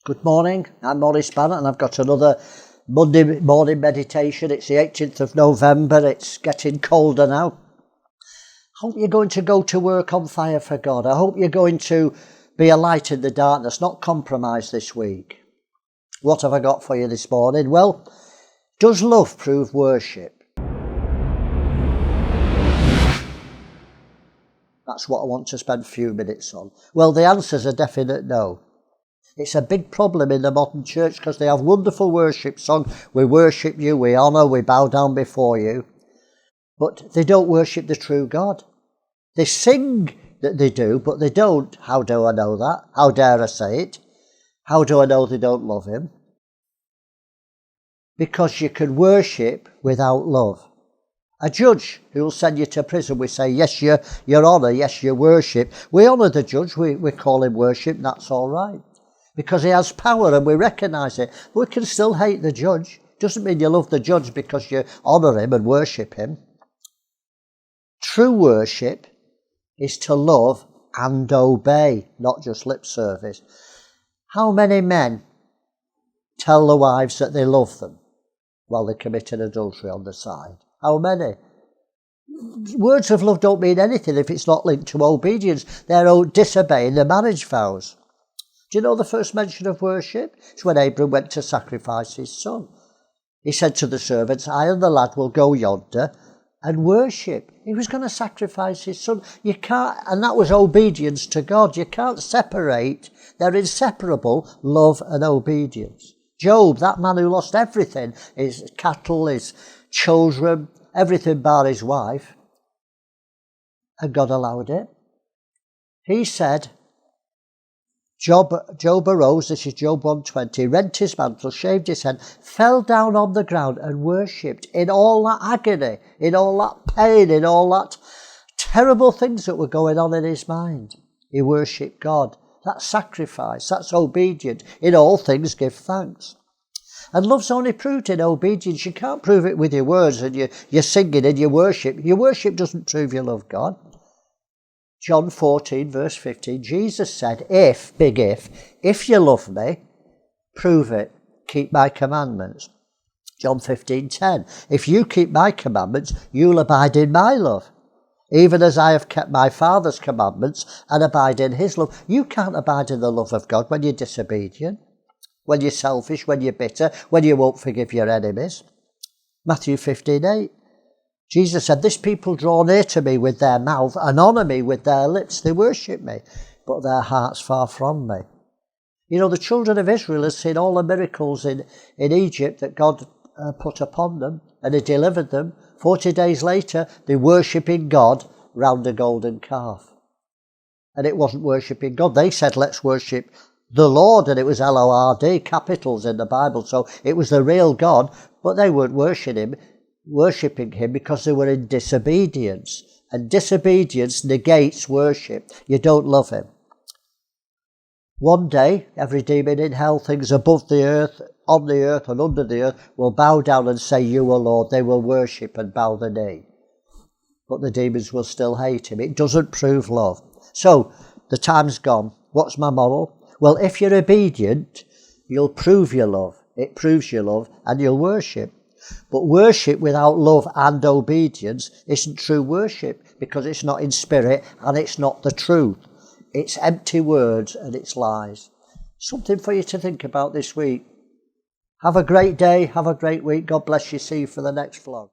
Good morning, I'm Maurice Barratt and I've got another Monday morning meditation. It's the 18th of November, it's getting colder now. I hope you're going to go to work on fire for God. I hope you're going to be a light in the darkness, not compromise this week. What have I got for you this morning? Well, does love prove worship? That's what I want to spend a few minutes on. Well, the answer's a definite no. It's a big problem in the modern church because they have wonderful worship songs. We worship you, we honour, we bow down before you. But they don't worship the true God. They sing that they do, but they don't. How do I know that? How dare I say it? How do I know they don't love him? Because you can worship without love. A judge who will send you to prison, we say, yes, your honour, yes, your worship. We honour the judge, we call him worship, and that's all right. Because he has power and we recognise it. We can still hate the judge. Doesn't mean you love the judge because you honour him and worship him. True worship is to love and obey, not just lip service. How many men tell their wives that they love them while they commit an adultery on the side? How many? Words of love don't mean anything if it's not linked to obedience. They're disobeying their marriage vows. Do you know the first mention of worship? It's when Abram went to sacrifice his son. He said to the servants, I and the lad will go yonder and worship. He was going to sacrifice his son. You can't, and that was obedience to God. You can't separate. They're inseparable, love and obedience. Job, that man who lost everything, his cattle, his children, everything bar his wife, and God allowed it. He said, Job arose, this is Job 120, rent his mantle, shaved his head, fell down on the ground and worshipped in all that agony, in all that pain, in all that terrible things that were going on in his mind. He worshipped God. That's sacrifice, that's obedience. In all things give thanks. And love's only proved in obedience. You can't prove it with your words and you're singing and your worship. Your worship doesn't prove you love God. John 14 verse 15, Jesus said, if you love me, prove it, keep my commandments. John 15:10, if you keep my commandments, you'll abide in my love. Even as I have kept my Father's commandments and abide in his love. You can't abide in the love of God when you're disobedient, when you're selfish, when you're bitter, when you won't forgive your enemies. Matthew 15:8. Jesus said, this people draw near to me with their mouth and honour me with their lips. They worship me, but their heart's far from me. You know, the children of Israel have seen all the miracles in Egypt that God put upon them, and he delivered them. 40 days later, they're worshipping God round a golden calf. And it wasn't worshipping God. They said, let's worship the Lord, and it was L-O-R-D, capitals in the Bible. So it was the real God, but they weren't worshipping him because they were in disobedience. And disobedience negates worship. You don't love him. One day, every demon in hell, things above the earth, on the earth and under the earth, will bow down and say, you are Lord. They will worship and bow the knee. But the demons will still hate him. It doesn't prove love. So, the time's gone. What's my moral? Well, if you're obedient, you'll prove your love. It proves your love and you'll worship. But worship without love and obedience isn't true worship because it's not in spirit and it's not the truth. It's empty words and it's lies. Something for you to think about this week. Have a great day. Have a great week. God bless you. See you for the next vlog.